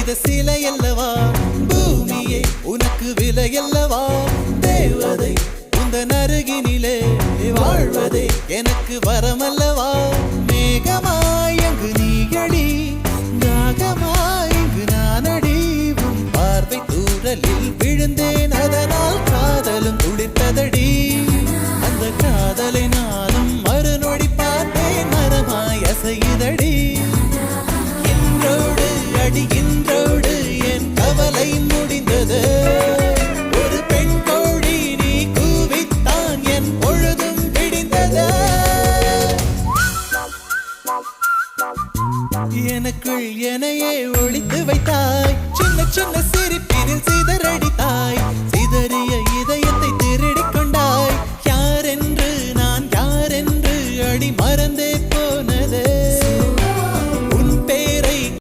செய்த சிலை அல்லவா பூமியே உனக்கு விலை அல்லவா தேவதை உந்தன் அருகினிலே வாழ்வதே எனக்கு வரமல்லவா மேகமாய் அங்கு நீயடி நாகமாய் இங்கு நானடி உன் பார்வை தூரலில் விழுந்தேன் அதனால் காதலும் துடித்ததடி அந்த காதலை நானும் மறுநொடி பார்த்தேன் மரமாய் அசையுதடி இன்றோடு அடிகின்றோடு என் கவலை முடிந்தது ஒரு பெண் கோழி நீ கூவித்தான் என் பொழுதும் விடிந்தது எனக்குள் எனையே ஒளித்து வைத்தாய் சின்ன சின்ன சிரிப்பினில் சிதறடித்தாய் சிதறிய இதய